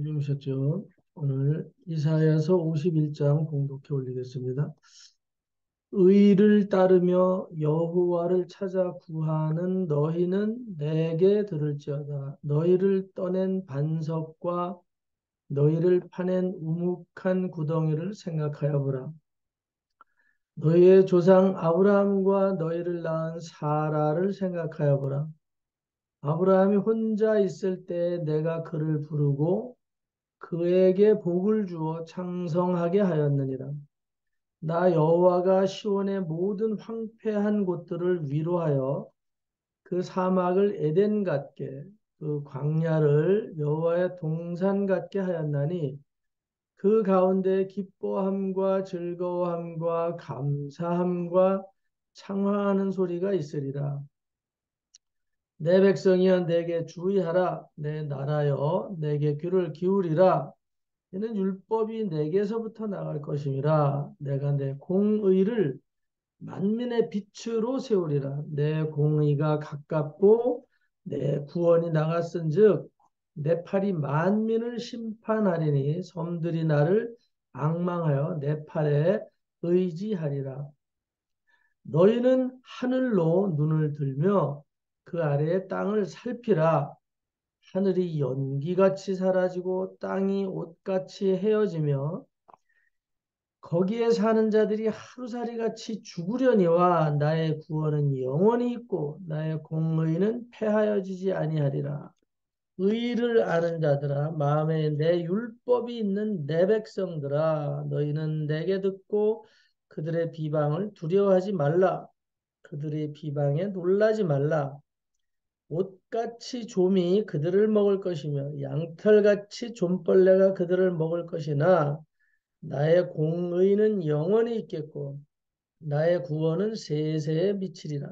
주무셨죠? 오늘 이사야서 51장 봉독해 올리겠습니다. 의를 따르며 여호와를 찾아 구하는 너희는 내게 들을지어다. 너희를 떠낸 반석과 너희를 파낸 우묵한 구덩이를 생각하여 보라. 너희의 조상 아브라함과 너희를 낳은 사라를 생각하여 보라. 아브라함이 혼자 있을 때 내가 그를 부르고 그에게 복을 주어 창성하게 하였느니라. 나 여호와가 시온의 모든 황폐한 곳들을 위로하여 그 사막을 에덴 같게 그 광야를 여호와의 동산 같게 하였나니 그 가운데 기뻐함과 즐거워함과 감사함과 창화하는 소리가 있으리라. 내 백성이여 내게 주의하라. 내 나라여 내게 귀를 기울이라. 이는 율법이 내게서부터 나갈 것임이라. 내가 내 공의를 만민의 빛으로 세우리라. 내 공의가 가깝고 내 구원이 나갔은즉 내 팔이 만민을 심판하리니 섬들이 나를 앙망하여 내 팔에 의지하리라. 너희는 하늘로 눈을 들며 그 아래의 땅을 살피라. 하늘이 연기같이 사라지고 땅이 옷같이 헤어지며 거기에 사는 자들이 하루살이 같이 죽으려니와 나의 구원은 영원히 있고 나의 공의는 패하여지지 아니하리라. 의를 아는 자들아 마음에 내 율법이 있는 내 백성들아 너희는 내게 듣고 그들의 비방을 두려워하지 말라. 그들의 비방에 놀라지 말라. 옷같이 좀이 그들을 먹을 것이며 양털같이 좀벌레가 그들을 먹을 것이나 나의 공의는 영원히 있겠고 나의 구원은 세세에 미치리라.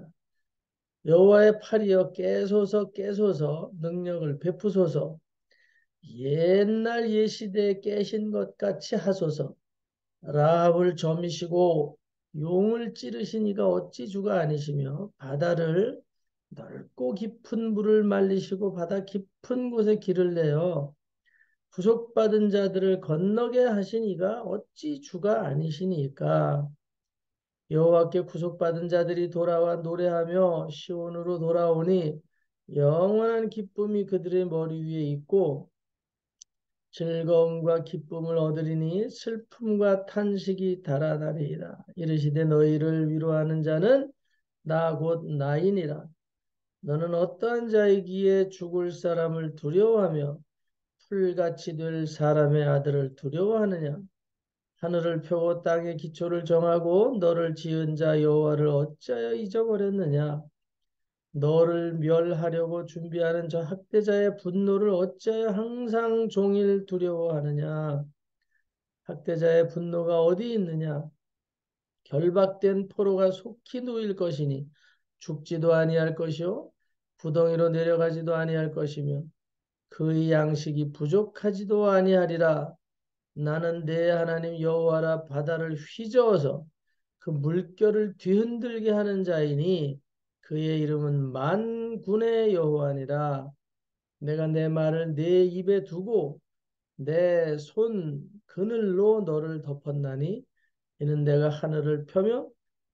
여호와의 팔이여 깨소서 깨소서 능력을 베푸소서 옛날 옛시대에 깨신 것 같이 하소서. 라합을 점이시고 용을 찌르신 이가 어찌 주가 아니시며 바다를 넓고 깊은 물을 말리시고 바다 깊은 곳에 길을 내어 구속받은 자들을 건너게 하신 이가 어찌 주가 아니시니까. 여호와께 구속받은 자들이 돌아와 노래하며 시온으로 돌아오니 영원한 기쁨이 그들의 머리 위에 있고 즐거움과 기쁨을 얻으리니 슬픔과 탄식이 달아나리이다. 이르시되 너희를 위로하는 자는 나 곧 나이니라. 너는 어떠한 자이기에 죽을 사람을 두려워하며 풀같이 될 사람의 아들을 두려워하느냐. 하늘을 펴고 땅의 기초를 정하고 너를 지은 자 여호와를 어찌하여 잊어버렸느냐. 너를 멸하려고 준비하는 저 학대자의 분노를 어찌하여 항상 종일 두려워하느냐. 학대자의 분노가 어디 있느냐. 결박된 포로가 속히 누일 것이니 죽지도 아니할 것이요 구덩이로 내려가지도 아니할 것이며 그의 양식이 부족하지도 아니하리라. 나는 내 하나님 여호와라. 바다를 휘저어서 그 물결을 뒤흔들게 하는 자이니 그의 이름은 만군의 여호와니라. 내가 내 말을 내 입에 두고 내 손 그늘로 너를 덮었나니 이는 내가 하늘을 펴며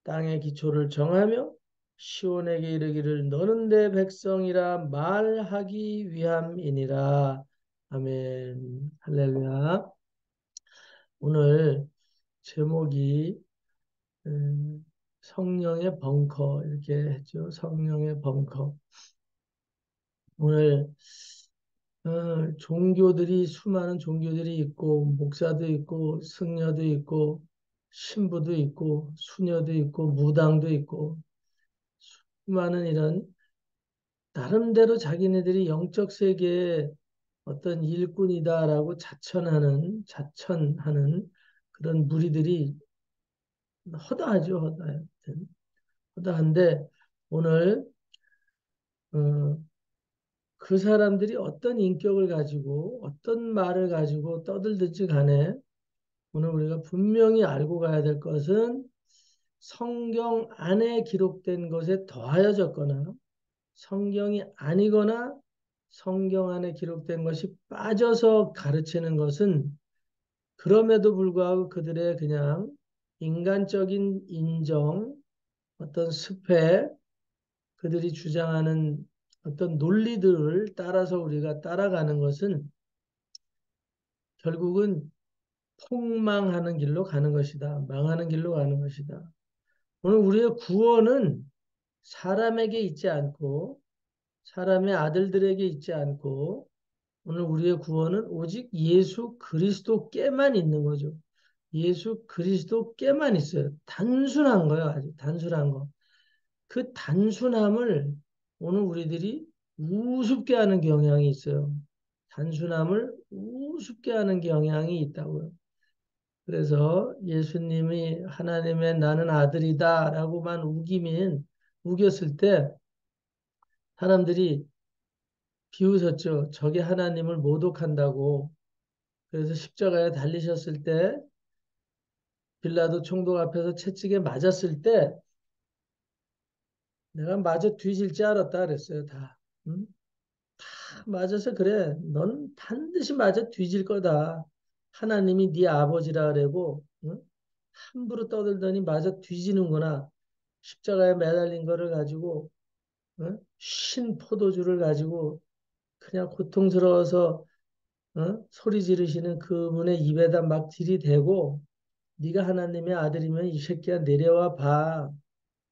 땅의 기초를 정하며 시온에게 이르기를 너는 내 백성이라 말하기 위함이니라. 아멘. 할렐루야. 오늘 제목이 성령의 벙커 이렇게 했죠. 성령의 벙커. 오늘 종교들이 수많은 종교들이 있고 목사도 있고 승려도 있고 신부도 있고 수녀도 있고 무당도 있고 수많은 이런 나름대로 자기네들이 영적 세계의 어떤 일꾼이다라고 자천하는 그런 무리들이 허다하죠, 허다해요. 허다한데 오늘 어, 그 사람들이 어떤 인격을 가지고 어떤 말을 가지고 떠들든지 간에 오늘 우리가 분명히 알고 가야 될 것은 성경 안에 기록된 것에 더하여졌거나 성경이 아니거나 성경 안에 기록된 것이 빠져서 가르치는 것은 그럼에도 불구하고 그들의 그냥 인간적인 인정, 어떤 습회, 그들이 주장하는 어떤 논리들을 따라서 우리가 따라가는 것은 결국은 폭망하는 길로 가는 것이다. 망하는 길로 가는 것이다. 오늘 우리의 구원은 사람에게 있지 않고 사람의 아들들에게 있지 않고 오늘 우리의 구원은 오직 예수 그리스도께만 있는 거죠. 예수 그리스도께만 있어요. 단순한 거예요. 아주 단순한 거. 그 단순함을 오늘 우리들이 우습게 하는 경향이 있어요. 단순함을 우습게 하는 경향이 있다고요. 그래서 예수님이 하나님의 나는 아들이다 라고만 우겼을 때 사람들이 비웃었죠. 저게 하나님을 모독한다고. 그래서 십자가에 달리셨을 때 빌라도 총독 앞에서 채찍에 맞았을 때 내가 맞아 뒤질 줄 알았다 그랬어요. 다. 응? 다 맞아서 그래. 넌 반드시 맞아 뒤질 거다. 하나님이 네 아버지라 그러고 응? 함부로 떠들더니 맞아 뒤지는구나. 십자가에 매달린 거를 가지고 응? 신 포도주를 가지고 그냥 고통스러워서 소리 지르시는 그분의 입에다 막 들이대고 네가 하나님의 아들이면 이 새끼야 내려와 봐.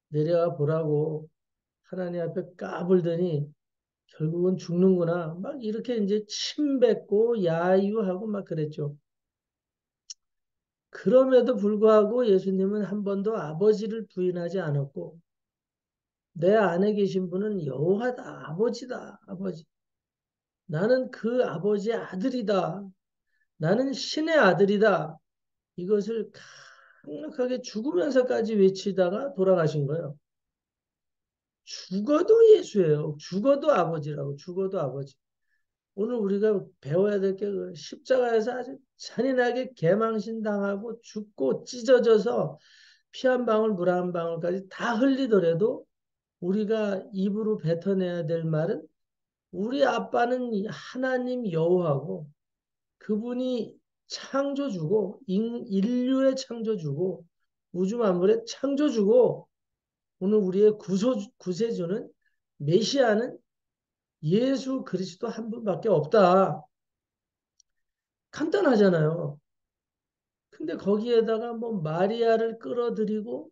내려와 보라고 하나님 앞에 까불더니 결국은 죽는구나. 막 이렇게 이제 침 뱉고 야유하고 막 그랬죠. 그럼에도 불구하고 예수님은 한 번도 아버지를 부인하지 않았고 내 안에 계신 분은 여호와다. 아버지다. 아버지. 나는 그 아버지의 아들이다. 나는 신의 아들이다. 이것을 강력하게 죽으면서까지 외치다가 돌아가신 거예요. 죽어도 예수예요. 죽어도 아버지라고. 죽어도 아버지. 오늘 우리가 배워야 될 게 십자가에서 아주 잔인하게 개망신 당하고 죽고 찢어져서 피 한 방울 물 한 방울까지 다 흘리더라도 우리가 입으로 뱉어내야 될 말은 우리 아빠는 하나님 여호와고 그분이 창조주고 인류의 창조주고 우주 만물의 창조주고 오늘 우리의 구세주는 메시아는 예수 그리스도 한 분밖에 없다. 간단하잖아요. 근데 거기에다가 뭐 마리아를 끌어들이고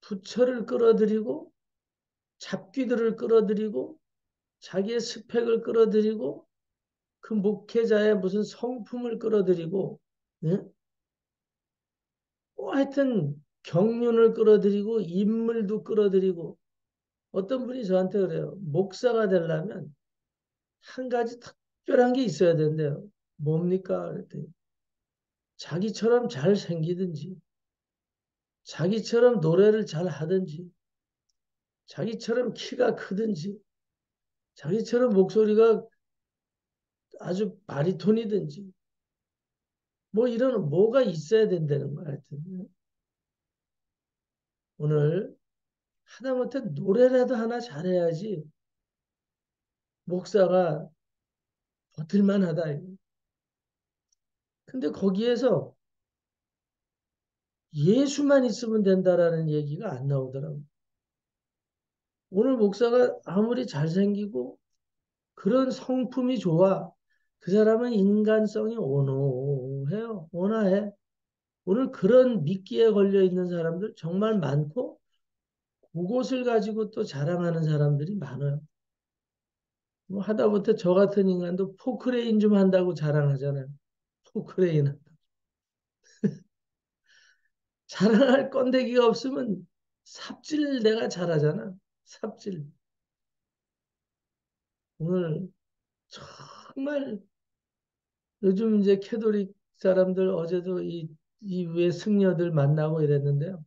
부처를 끌어들이고 잡귀들을 끌어들이고 자기의 스펙을 끌어들이고 그 목회자의 무슨 성품을 끌어들이고 예? 뭐 하여튼 경륜을 끌어들이고 인물도 끌어들이고 어떤 분이 저한테 그래요. 목사가 되려면 한 가지 특별한 게 있어야 된대요. 뭡니까? 그랬더니 자기처럼 잘 생기든지 자기처럼 노래를 잘 하든지 자기처럼 키가 크든지 자기처럼 목소리가 아주 바리톤이든지 뭐 이런 뭐가 있어야 된다는 거야. 하여튼 오늘 하다못해 노래라도 하나 잘해야지 목사가 버틸만 하다. 근데 거기에서 예수만 있으면 된다라는 얘기가 안 나오더라고. 오늘 목사가 아무리 잘생기고 그런 성품이 좋아. 그 사람은 인간성이 온화해요. 온화해. 오늘 그런 미끼에 걸려 있는 사람들 정말 많고 그것을 가지고 또 자랑하는 사람들이 많아요. 뭐 하다못해 저 같은 인간도 포크레인 좀 한다고 자랑하잖아요. 포크레인 한다. 자랑할 건데기가 없으면 삽질 내가 잘하잖아. 삽질. 오늘 정말 요즘 이제 캐톨릭 사람들 어제도 이 위에 승려들 만나고 이랬는데요.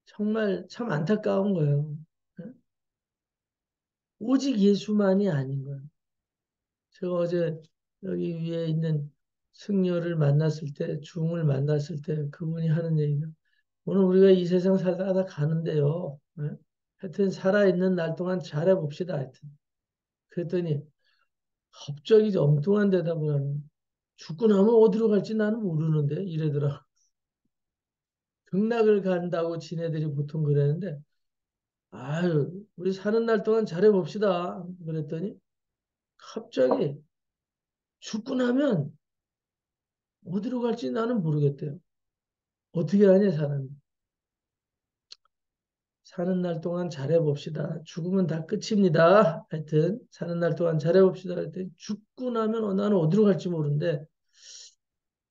정말 참 안타까운 거예요. 오직 예수만이 아닌 거예요. 제가 어제 여기 위에 있는 승려를 만났을 때, 중을 만났을 때 그분이 하는 얘기가 오늘 우리가 이 세상 살다가 다 가는데요. 하여튼 살아있는 날 동안 잘해봅시다. 하여튼. 그랬더니 갑자기 엉뚱한 대답을 하는. 죽고 나면 어디로 갈지 나는 모르는데 이래더라. 극락을 간다고 지네들이 보통 그랬는데 아유 우리 사는 날 동안 잘해봅시다. 그랬더니 갑자기 죽고 나면 어디로 갈지 나는 모르겠대요. 어떻게 하냐 사람이. 사는 날 동안 잘해봅시다. 죽으면 다 끝입니다. 하여튼 사는 날 동안 잘해봅시다. 하여튼 죽고 나면 나는 어디로 갈지 모르는데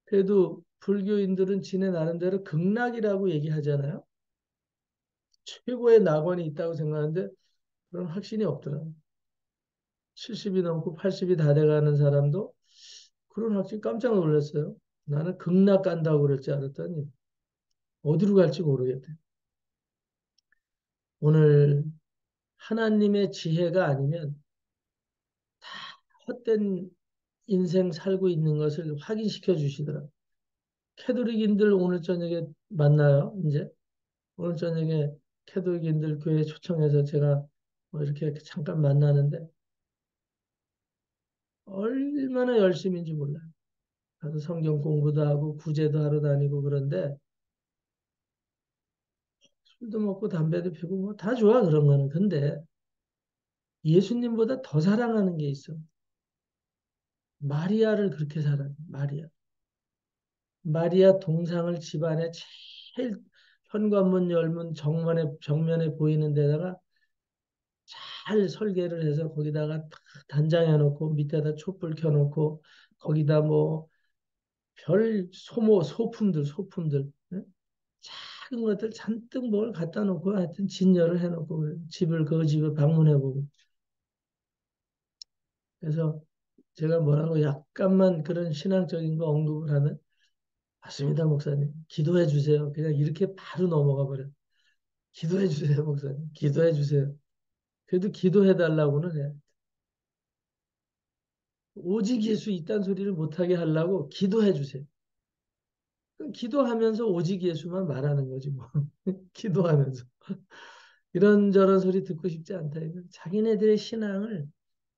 그래도 불교인들은 지네 나름대로 극락이라고 얘기하잖아요. 최고의 낙원이 있다고 생각하는데 그런 확신이 없더라고요. 70이 넘고 80이 다 돼가는 사람도 그런 확신 깜짝 놀랐어요. 나는 극락 간다고 그럴 줄 알았더니 어디로 갈지 모르겠대. 오늘 하나님의 지혜가 아니면 헛된 인생 살고 있는 것을 확인시켜 주시더라. 캐톨릭인들 오늘 저녁에 만나요. 이제 오늘 저녁에 캐톨릭인들 교회 초청해서 제가 뭐 이렇게 잠깐 만나는데 얼마나 열심인지 몰라요. 가서 성경 공부도 하고 구제도 하러 다니고 그런데 술도 먹고 담배도 피고 뭐 다 좋아 그런 거는. 근데 예수님보다 더 사랑하는 게 있어. 마리아를 그렇게 사랑해. 마리아. 마리아 동상을 집안에 제일 현관문 열면 정면에 보이는 데다가 잘 설계를 해서 거기다가 탁 단장해 놓고 밑에다 촛불 켜 놓고 거기다 뭐 별 소품들 응? 작은 것들 잔뜩 뭘 갖다 놓고 하여튼 진열을 해 놓고 그래. 그 집을 방문해 보고 그래서 제가 뭐라고 약간만 그런 신앙적인 거 언급을 하면 맞습니다 목사님 기도해 주세요 그냥 이렇게 바로 넘어가 버려. 기도해 주세요 목사님 기도해 주세요. 그래도 기도해 달라고는 해. 오직 예수 이딴 소리를 못하게 하려고 기도해 주세요. 그럼 기도하면서 오직 예수만 말하는 거지 뭐. 기도하면서. 이런저런 소리 듣고 싶지 않다. 이거. 자기네들의 신앙을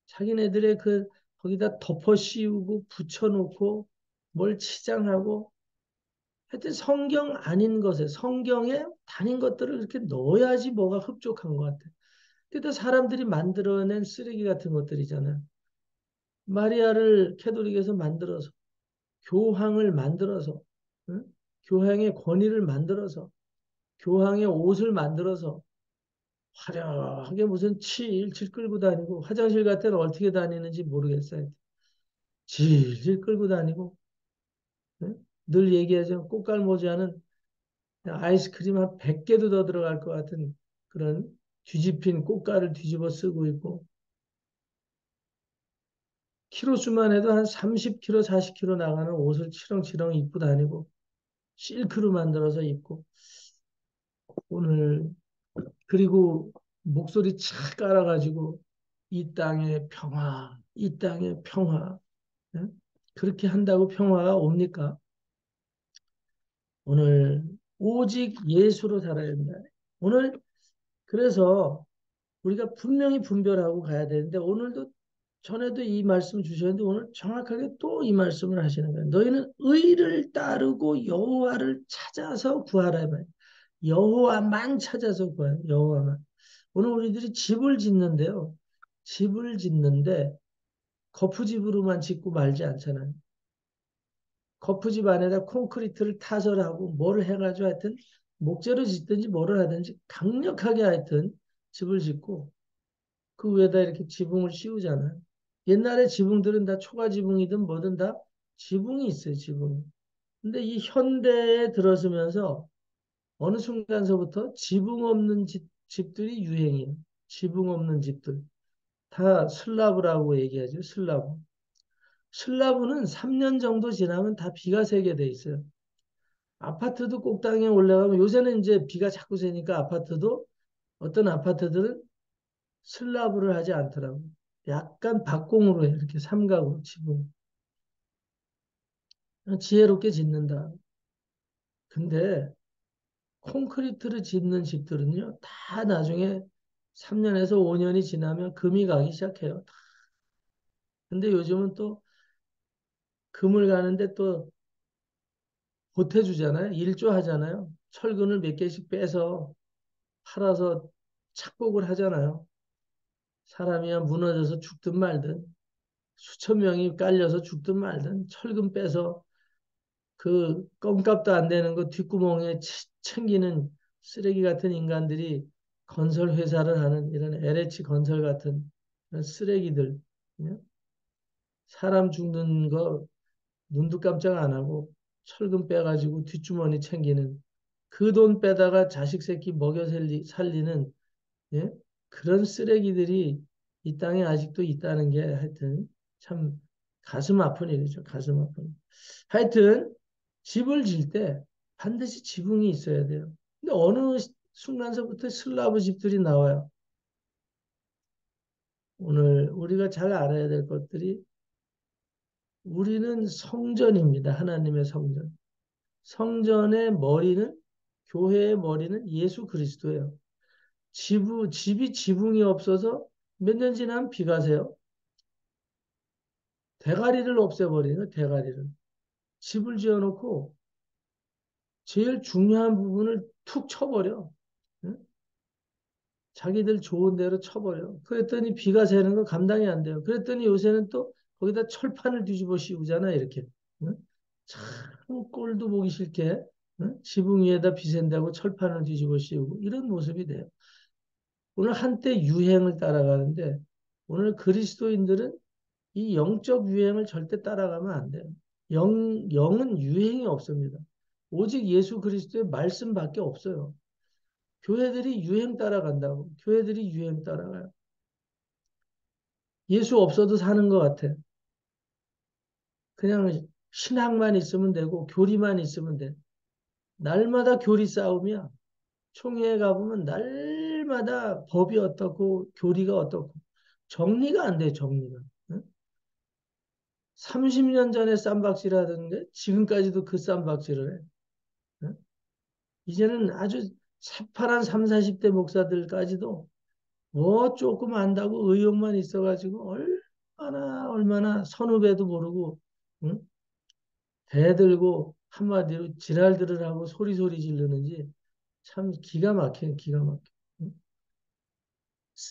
자기네들의 거기다 덮어 씌우고 붙여놓고 뭘 치장하고 하여튼 성경 아닌 것에 성경에 다닌 것들을 이렇게 넣어야지 뭐가 흡족한 것 같아. 근데 사람들이 만들어낸 쓰레기 같은 것들이잖아요. 마리아를 캐톨릭에서 만들어서 교황을 만들어서 응? 교황의 권위를 만들어서 교황의 옷을 만들어서 화려하게 무슨 칠 끌고 다니고 화장실 같은 데는 어떻게 다니는지 모르겠어요. 질질 끌고 다니고 응? 늘 얘기하죠. 꽃갈모자는 아이스크림 한 100개도 더 들어갈 것 같은 그런 뒤집힌 꽃갈을 뒤집어 쓰고 있고 키로수만 해도 한 30kg, 40kg 나가는 옷을 치렁치렁 입고 다니고 실크로 만들어서 입고 오늘 그리고 목소리 착 깔아가지고 이 땅의 평화, 이 땅의 평화 응? 그렇게 한다고 평화가 옵니까? 오늘 오직 예수로 살아야 된다. 오늘 그래서 우리가 분명히 분별하고 가야 되는데 오늘도 전에도 이 말씀 주셨는데 오늘 정확하게 또 이 말씀을 하시는 거예요. 너희는 의를 따르고 여호와를 찾아서 구하라. 여호와만 찾아서 구해요. 여호와만. 오늘 우리들이 집을 짓는데요. 집을 짓는데 거푸집으로만 짓고 말지 않잖아요. 거푸집 안에다 콘크리트를 타설하고 뭐를 해가지고 하여튼 목재로 짓든지 뭐를 하든지 강력하게 하여튼 집을 짓고 그 위에다 이렇게 지붕을 씌우잖아요. 옛날에 지붕들은 다 초가 지붕이든 뭐든 다 지붕이 있어요, 지붕이. 근데 이 현대에 들어서면서 어느 순간서부터 지붕 없는 집들이 유행이에요. 지붕 없는 집들. 다 슬라브라고 얘기하죠, 슬라브. 슬라브는 3년 정도 지나면 다 비가 새게 돼 있어요. 아파트도 꼭당에 올라가면 요새는 이제 비가 자꾸 새니까 아파트도 어떤 아파트들은 슬라브를 하지 않더라고요. 약간 박공으로 해, 이렇게 삼각으로 지붕. 지혜롭게 짓는다. 근데 콘크리트를 짓는 집들은요, 다 나중에 3년에서 5년이 지나면 금이 가기 시작해요. 근데 요즘은 또 금을 가는데 또 보태주잖아요. 일조하잖아요. 철근을 몇 개씩 빼서 팔아서 착복을 하잖아요. 사람이야 무너져서 죽든 말든 수천 명이 깔려서 죽든 말든 철근 빼서 그 껌값도 안 되는 거 뒷구멍에 챙기는 쓰레기 같은 인간들이 건설 회사를 하는 이런 LH 건설 같은 이런 쓰레기들. 예? 사람 죽는 거 눈도 깜짝 안 하고 철근 빼가지고 뒷주머니 챙기는 그 돈 빼다가 자식 새끼 먹여 살리는 예? 그런 쓰레기들이 이 땅에 아직도 있다는 게 하여튼 참 가슴 아픈 일이죠. 가슴 아픈. 하여튼 집을 질 때 반드시 지붕이 있어야 돼요. 근데 어느 순간서부터 슬라브 집들이 나와요. 오늘 우리가 잘 알아야 될 것들이 우리는 성전입니다. 하나님의 성전. 성전의 머리는 교회의 머리는 예수 그리스도예요. 집이 지붕이 없어서 몇 년 지나면 비가 새요. 대가리를 없애버리는 대가리를. 집을 지어놓고 제일 중요한 부분을 툭 쳐버려. 응? 자기들 좋은 대로 쳐버려. 그랬더니 비가 새는 거 감당이 안 돼요. 그랬더니 요새는 또 거기다 철판을 뒤집어 씌우잖아, 이렇게. 응? 참 꼴도 보기 싫게 지붕 위에다 비 샌다고 철판을 뒤집어 씌우고 이런 모습이 돼요. 오늘 한때 유행을 따라가는데 오늘 그리스도인들은 이 영적 유행을 절대 따라가면 안 돼요. 영은 유행이 없습니다. 오직 예수 그리스도의 말씀밖에 없어요. 교회들이 유행 따라간다고. 교회들이 유행 따라가요. 예수 없어도 사는 것 같아. 그냥 신학만 있으면 되고 교리만 있으면 돼. 날마다 교리 싸움이야. 총회에 가보면 날마다 법이 어떻고 교리가 어떻고 정리가 안 돼, 정리가. 응? 30년 전에 쌈박질하던 게 지금까지도 그 쌈박질을 해. 응? 이제는 아주 새파란 3, 40대 목사들까지도 뭐 조금 안다고 의욕만 있어가지고 얼마나 선후배도 모르고 응? 대들고 한마디로 지랄들을 하고 소리소리 지르는지 참 기가 막혀 기가 막혀. 응?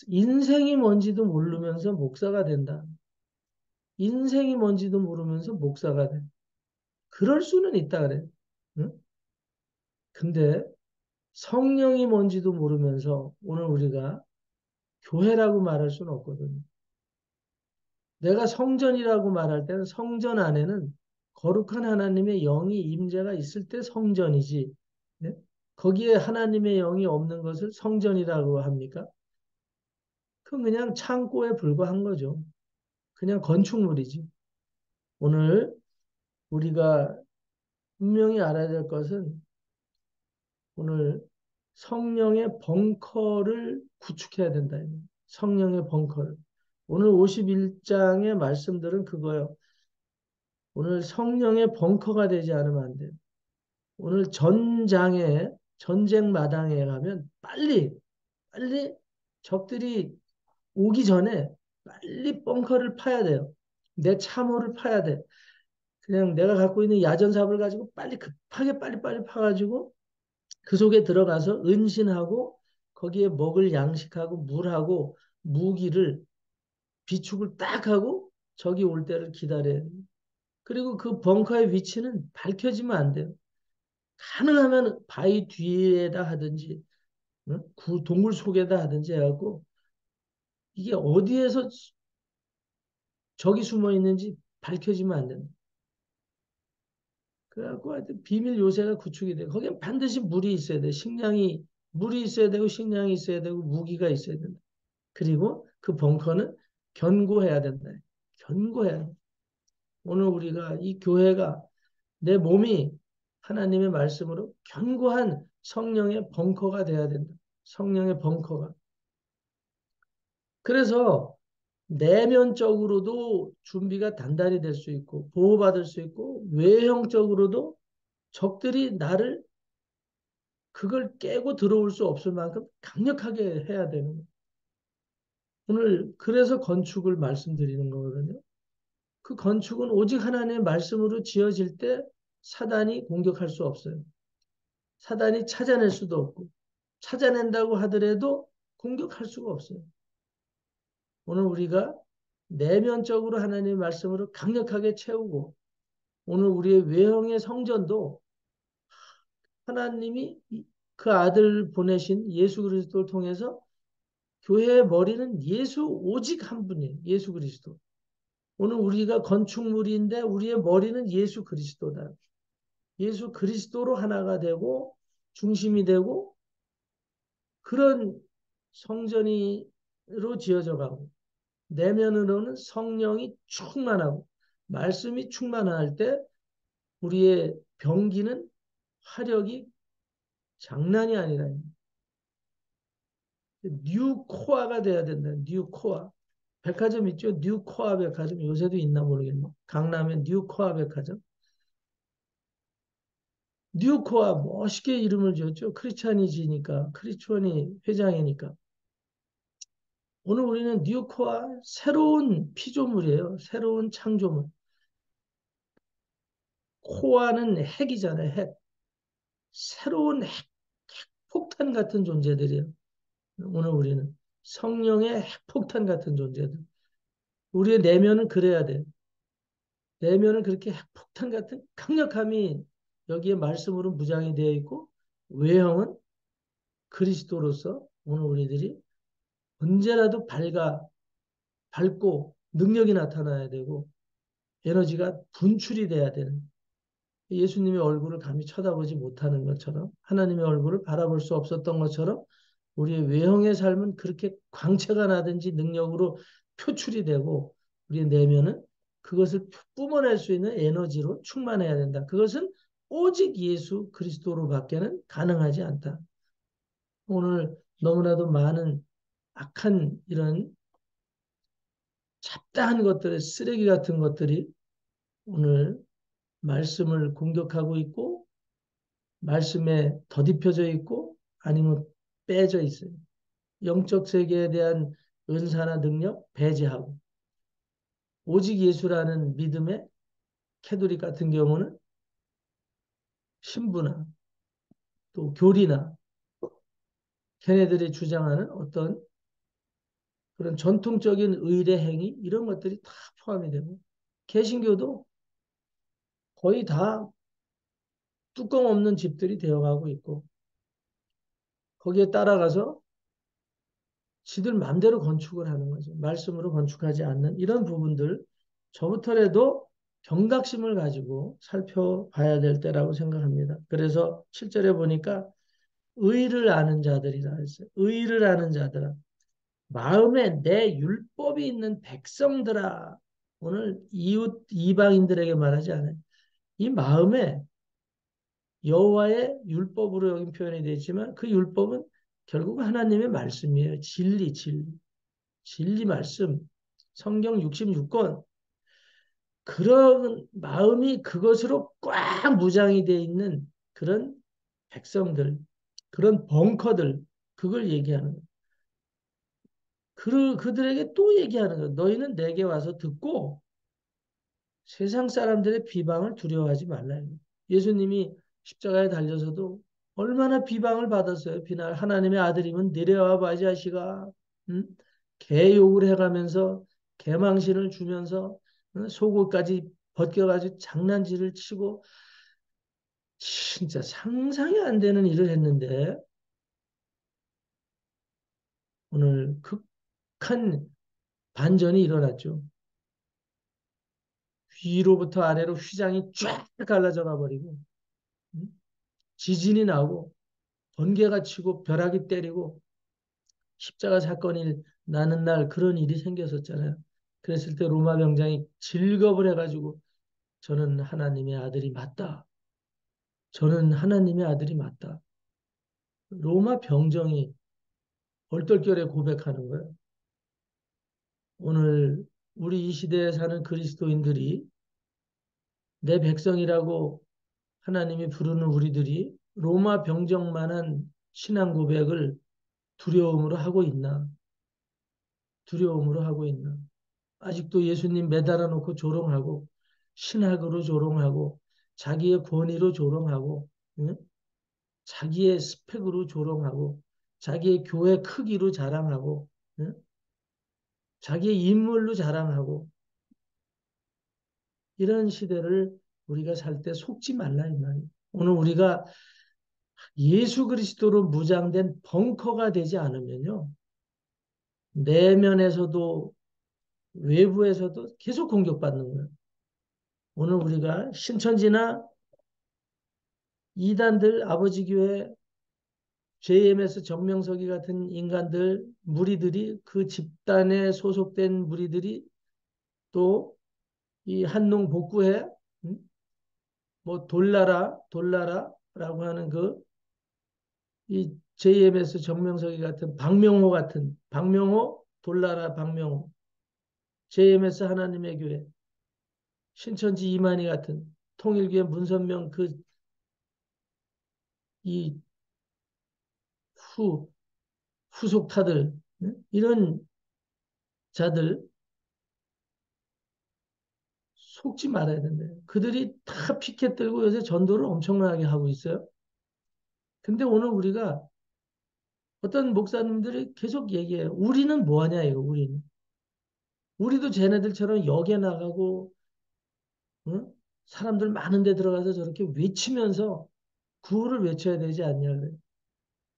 인생이 뭔지도 모르면서 목사가 된다. 인생이 뭔지도 모르면서 목사가 돼. 그럴 수는 있다 그래. 응? 근데 성령이 뭔지도 모르면서 오늘 우리가 교회라고 말할 수는 없거든요. 내가 성전이라고 말할 때는 성전 안에는 거룩한 하나님의 영이 임재가 있을 때 성전이지. 네? 거기에 하나님의 영이 없는 것을 성전이라고 합니까? 그건 그냥 창고에 불과한 거죠. 그냥 건축물이지. 오늘 우리가 분명히 알아야 될 것은 오늘 성령의 벙커를 구축해야 된다. 성령의 벙커를. 오늘 51장의 말씀들은 그거예요. 오늘 성령의 벙커가 되지 않으면 안 돼요. 오늘 전쟁 마당에 가면 빨리 적들이 오기 전에 빨리 벙커를 파야 돼요. 내 참호를 파야 돼. 그냥 내가 갖고 있는 야전삽을 가지고 빨리 급하게 빨리 파가지고 그 속에 들어가서 은신하고 거기에 먹을 양식하고 물하고 무기를 비축을 딱 하고 적이 올 때를 기다려요. 그리고 그 벙커의 위치는 밝혀지면 안 돼요. 가능하면 바위 뒤에다 하든지 응? 동굴 속에다 하든지 해갖고 이게 어디에서 적이 숨어 있는지 밝혀지면 안 된다. 그래갖고 하여튼 비밀 요새가 구축이 돼. 거기엔 반드시 물이 있어야 돼. 물이 있어야 되고 식량이 있어야 되고 무기가 있어야 된다. 그리고 그 벙커는 견고해야 된다. 견고해야 돼. 오늘 우리가 이 교회가 내 몸이 하나님의 말씀으로 견고한 성령의 벙커가 돼야 된다. 성령의 벙커가. 그래서 내면적으로도 준비가 단단히 될 수 있고 보호받을 수 있고 외형적으로도 적들이 나를 그걸 깨고 들어올 수 없을 만큼 강력하게 해야 되는 거예요. 오늘 그래서 건축을 말씀드리는 거거든요. 그 건축은 오직 하나님의 말씀으로 지어질 때 사단이 공격할 수 없어요. 사단이 찾아낼 수도 없고, 찾아낸다고 하더라도 공격할 수가 없어요. 오늘 우리가 내면적으로 하나님의 말씀으로 강력하게 채우고, 오늘 우리의 외형의 성전도 하나님이 그 아들 보내신 예수 그리스도를 통해서 교회의 머리는 예수 오직 한 분이에요. 예수 그리스도. 오늘 우리가 건축물인데 우리의 머리는 예수 그리스도다. 예수 그리스도로 하나가 되고 중심이 되고 그런 성전이로 지어져 가고 내면으로는 성령이 충만하고 말씀이 충만할 때 우리의 병기는 화력이 장난이 아니라 뉴코아가 돼야 된다. 뉴코아. 백화점 있죠? 뉴코아 백화점. 요새도 있나 모르겠네. 강남에 뉴코아 백화점. 뉴코아 멋있게 이름을 지었죠. 크리스찬이지니까. 크리스천이 회장이니까. 오늘 우리는 뉴코아 새로운 피조물이에요. 새로운 창조물. 코아는 핵이잖아요. 핵. 새로운 핵폭탄 같은 존재들이에요. 오늘 우리는 성령의 핵폭탄 같은 존재들. 우리의 내면은 그래야 돼요. 내면은 그렇게 핵폭탄 같은 강력함이 여기에 말씀으로 무장이 되어 있고 외형은 그리스도로서 오늘 우리들이 언제라도 밝고 능력이 나타나야 되고 에너지가 분출이 돼야 되는 예수님의 얼굴을 감히 쳐다보지 못하는 것처럼 하나님의 얼굴을 바라볼 수 없었던 것처럼 우리의 외형의 삶은 그렇게 광채가 나든지 능력으로 표출이 되고 우리의 내면은 그것을 뿜어낼 수 있는 에너지로 충만해야 된다. 그것은 오직 예수 그리스도로밖에는 가능하지 않다. 오늘 너무나도 많은 악한 이런 잡다한 것들의 쓰레기 같은 것들이 오늘 말씀을 공격하고 있고 말씀에 더딥혀져 있고 아니면 빼져 있어요. 영적 세계에 대한 은사나 능력 배제하고 오직 예수라는 믿음의 캐도릭 같은 경우는 신부나 또 교리나 걔네들이 주장하는 어떤 그런 전통적인 의례 행위 이런 것들이 다 포함이 되고 개신교도 거의 다 뚜껑 없는 집들이 되어가고 있고 거기에 따라가서 지들 마음대로 건축을 하는 거죠. 말씀으로 건축하지 않는 이런 부분들 저부터라도 경각심을 가지고 살펴봐야 될 때라고 생각합니다. 그래서 7절에 보니까 의를 아는 자들이라 했어요. 의를 아는 자들아. 마음에 내 율법이 있는 백성들아. 오늘 이웃 이방인들에게 말하지 않아요. 이 마음에 여호와의 율법으로 여기 표현이 되지만 그 율법은 결국 하나님의 말씀이에요. 진리, 진리. 진리 말씀. 성경 66권. 그런 마음이 그것으로 꽉 무장이 되어 있는 그런 백성들, 그런 벙커들, 그걸 얘기하는 거예요. 그들에게 또 얘기하는 거예요. 너희는 내게 와서 듣고 세상 사람들의 비방을 두려워하지 말라. 예수님이 십자가에 달려서도 얼마나 비방을 받았어요. 비날 하나님의 아들이면 내려와 봐, 이 자식아. 응? 개욕을 해가면서 개망신을 주면서 응? 속옷까지 벗겨가지고 장난질을 치고 진짜 상상이 안 되는 일을 했는데 오늘 극한 반전이 일어났죠. 위로부터 아래로 휘장이 쫙 갈라져 가버리고 응? 지진이 나고 번개가 치고 벼락이 때리고 십자가 사건이 나는 날 그런 일이 생겼었잖아요. 그랬을 때 로마 병장이 질겁을 해가지고 저는 하나님의 아들이 맞다. 저는 하나님의 아들이 맞다. 로마 병정이 얼떨결에 고백하는 거예요. 오늘 우리 이 시대에 사는 그리스도인들이 내 백성이라고 하나님이 부르는 우리들이 로마 병정만한 신앙 고백을 두려움으로 하고 있나? 두려움으로 하고 있나? 아직도 예수님 매달아 놓고 조롱하고 신학으로 조롱하고 자기의 권위로 조롱하고 응? 자기의 스펙으로 조롱하고 자기의 교회 크기로 자랑하고 응? 자기의 인물로 자랑하고 이런 시대를 우리가 살 때 속지 말라 이 말이에요. 오늘 우리가 예수 그리스도로 무장된 벙커가 되지 않으면요. 내면에서도 외부에서도 계속 공격받는 거예요. 오늘 우리가 신천지나 이단들 아버지 교회 JMS 정명석이 같은 인간들 무리들이 그 집단에 소속된 무리들이 또 이 한농 복구회 뭐 돌나라라고 하는 그 이 JMS 정명석이 같은 박명호 돌나라 박명호 JMS 하나님의 교회 신천지 이만희 같은 통일교회 문선명 그 이 후속타들 이런 자들 속지 말아야 된대요. 그들이 다 피켓 들고 요새 전도를 엄청나게 하고 있어요. 근데 오늘 우리가 어떤 목사님들이 계속 얘기해요. 우리는 뭐하냐 이거 우리는. 우리도 쟤네들처럼 역에 나가고 응? 사람들 많은 데 들어가서 저렇게 외치면서 구호를 외쳐야 되지 않냐 그래요.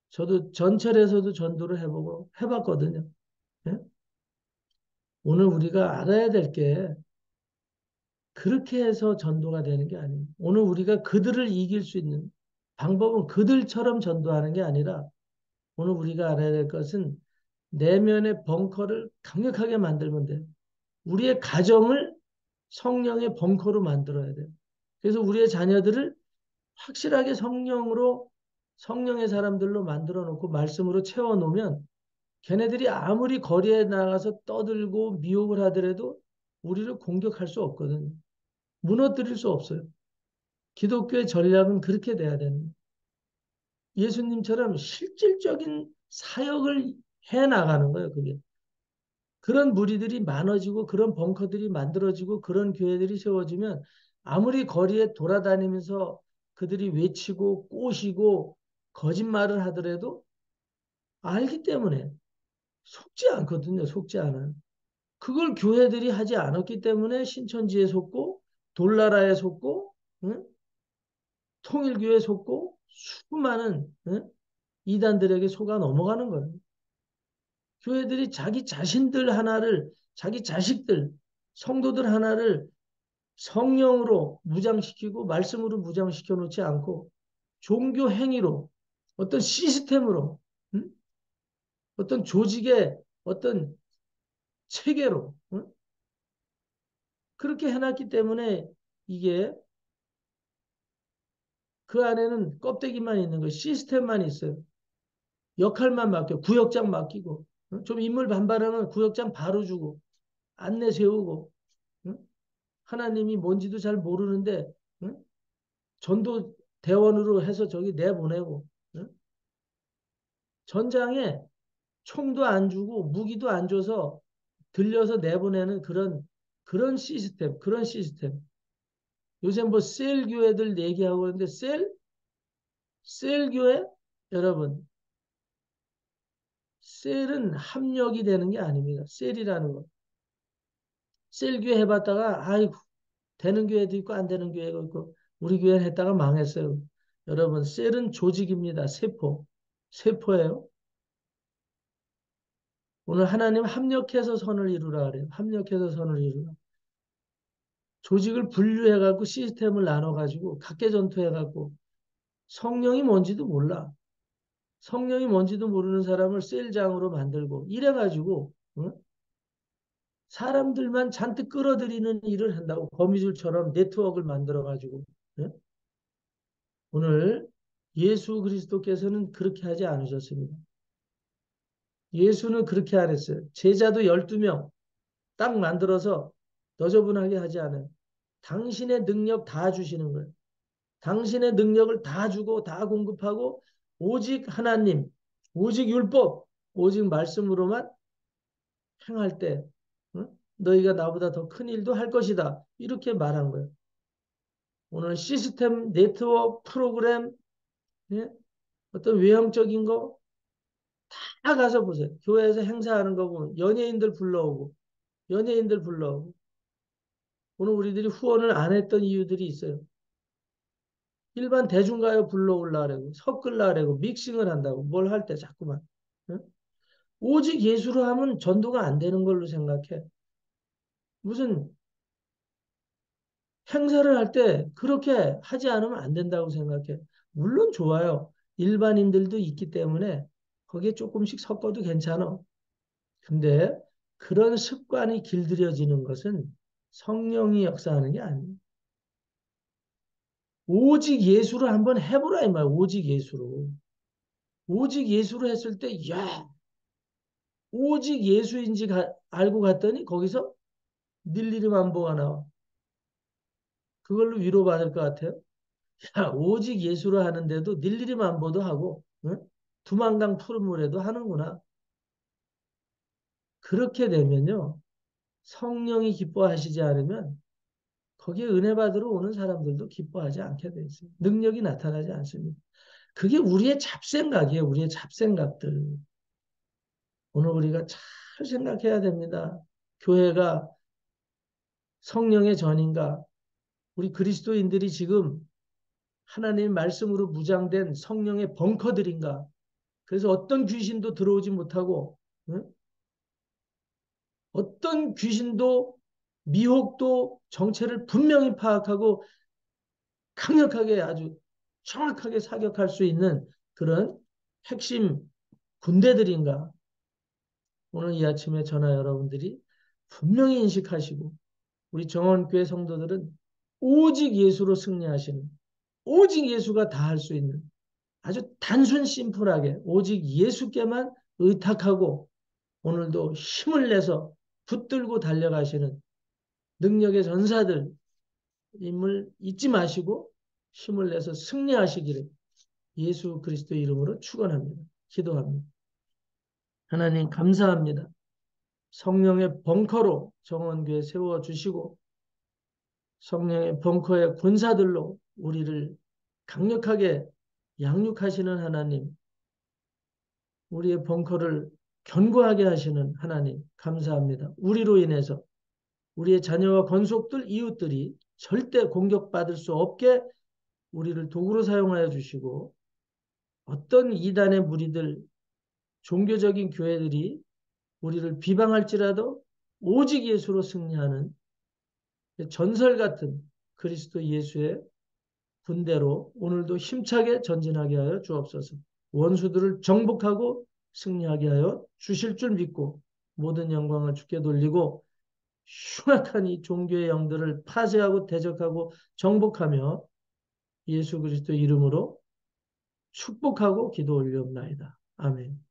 저도 전철에서도 전도를 해보고 해봤거든요. 예? 오늘 우리가 알아야 될 게 그렇게 해서 전도가 되는 게 아니에요. 오늘 우리가 그들을 이길 수 있는 방법은 그들처럼 전도하는 게 아니라 오늘 우리가 알아야 될 것은 내면의 벙커를 강력하게 만들면 돼요. 우리의 가정을 성령의 벙커로 만들어야 돼요. 그래서 우리의 자녀들을 확실하게 성령의 사람들로 만들어 놓고 말씀으로 채워 놓으면 걔네들이 아무리 거리에 나가서 떠들고 미혹을 하더라도 우리를 공격할 수 없거든요. 무너뜨릴 수 없어요. 기독교의 전략은 그렇게 돼야 되는 거예요. 예수님처럼 실질적인 사역을 해 나가는 거예요, 그게. 그런 무리들이 많아지고 그런 벙커들이 만들어지고 그런 교회들이 세워지면 아무리 거리에 돌아다니면서 그들이 외치고 꼬시고 거짓말을 하더라도 알기 때문에 속지 않거든요. 속지 않아요. 그걸 교회들이 하지 않았기 때문에 신천지에 속고 돌나라에 속고 응? 통일교에 속고 수많은 응? 이단들에게 속아 넘어가는 거예요. 교회들이 자기 자신들 하나를 자기 자식들 성도들 하나를 성령으로 무장시키고 말씀으로 무장시켜 놓지 않고 종교 행위로 어떤 시스템으로 응? 어떤 조직의 어떤 체계로 응? 그렇게 해놨기 때문에 이게 그 안에는 껍데기만 있는 거 시스템만 있어요. 역할만 맡겨 구역장 맡기고 응? 좀 인물 반발하면 구역장 바로 주고 안내 세우고 응? 하나님이 뭔지도 잘 모르는데 응? 전도 대원으로 해서 저기 내보내고 응? 전장에 총도 안 주고 무기도 안 줘서 들려서 내보내는 그런 시스템. 요새 뭐 셀 교회들 얘기하고 있는데 셀 교회 여러분 셀은 합력이 되는 게 아닙니다. 셀이라는 거. 셀 교회 해봤다가 아이고 되는 교회도 있고 안 되는 교회가 있고 우리 교회는 했다가 망했어요. 여러분 셀은 조직입니다. 세포예요. 오늘 하나님 합력해서 선을 이루라 그래요. 합력해서 선을 이루라. 조직을 분류해갖고 시스템을 나눠가지고 각계전투해갖고 성령이 뭔지도 몰라. 성령이 뭔지도 모르는 사람을 셀장으로 만들고 이래가지고 응? 사람들만 잔뜩 끌어들이는 일을 한다고 거미줄처럼 네트워크를 만들어가지고 응? 오늘 예수 그리스도께서는 그렇게 하지 않으셨습니다. 예수는 그렇게 안 했어요. 제자도 12명 딱 만들어서 너저분하게 하지 않아요. 당신의 능력 다 주시는 거예요. 당신의 능력을 다 주고 다 공급하고 오직 하나님, 오직 율법, 오직 말씀으로만 행할 때 응? 너희가 나보다 더 큰 일도 할 것이다. 이렇게 말한 거예요. 오늘 시스템, 네트워크, 프로그램, 예? 어떤 외형적인 거 다 가서 보세요. 교회에서 행사하는 거 보면 연예인들 불러오고 오늘 우리들이 후원을 안 했던 이유들이 있어요. 일반 대중가요 불러올라고 섞으려고 믹싱을 한다고 뭘 할 때 자꾸만. 응? 오직 예수로 하면 전도가 안 되는 걸로 생각해. 무슨 행사를 할 때 그렇게 하지 않으면 안 된다고 생각해. 물론 좋아요. 일반인들도 있기 때문에 거기에 조금씩 섞어도 괜찮아. 근데 그런 습관이 길들여지는 것은 성령이 역사하는 게 아니에요. 오직 예수를 한번 해보라 이 말. 오직 예수로. 오직 예수로 했을 때, 야, 오직 예수인지 알고 갔더니 거기서 늘리리 만보가 나와. 그걸로 위로받을 것 같아요. 야, 오직 예수로 하는데도 늘리리 만보도 하고, 응? 두만강 푸른 물에도 하는구나. 그렇게 되면요, 성령이 기뻐하시지 않으면 거기에 은혜 받으러 오는 사람들도 기뻐하지 않게 돼 있어요. 능력이 나타나지 않습니다. 그게 우리의 잡생각이에요. 우리의 잡생각들. 오늘 우리가 잘 생각해야 됩니다. 교회가 성령의 전인가? 우리 그리스도인들이 지금 하나님의 말씀으로 무장된 성령의 벙커들인가? 그래서 어떤 귀신도 들어오지 못하고, 응? 어떤 귀신도 미혹도 정체를 분명히 파악하고 강력하게 아주 정확하게 사격할 수 있는 그런 핵심 군대들인가? 오늘 이 아침에 저나 여러분들이 분명히 인식하시고 우리 정원교회 성도들은 오직 예수로 승리하시는 오직 예수가 다 할 수 있는 아주 단순 심플하게 오직 예수께만 의탁하고 오늘도 힘을 내서 붙들고 달려가시는 능력의 전사들임을 잊지 마시고 힘을 내서 승리하시기를 예수 그리스도 이름으로 축원합니다. 기도합니다. 하나님 감사합니다. 성령의 벙커로 정원교회 세워주시고 성령의 벙커의 군사들로 우리를 강력하게 양육하시는 하나님, 우리의 벙커를 견고하게 하시는 하나님, 감사합니다. 우리로 인해서 우리의 자녀와 건속들, 이웃들이 절대 공격받을 수 없게 우리를 도구로 사용하여 주시고 어떤 이단의 무리들, 종교적인 교회들이 우리를 비방할지라도 오직 예수로 승리하는 전설 같은 그리스도 예수의 군대로 오늘도 힘차게 전진하게 하여 주옵소서. 원수들을 정복하고 승리하게 하여 주실 줄 믿고 모든 영광을 주께 돌리고 흉악한 이 종교의 영들을 파쇄하고 대적하고 정복하며 예수 그리스도 이름으로 축복하고 기도 올리옵나이다. 아멘.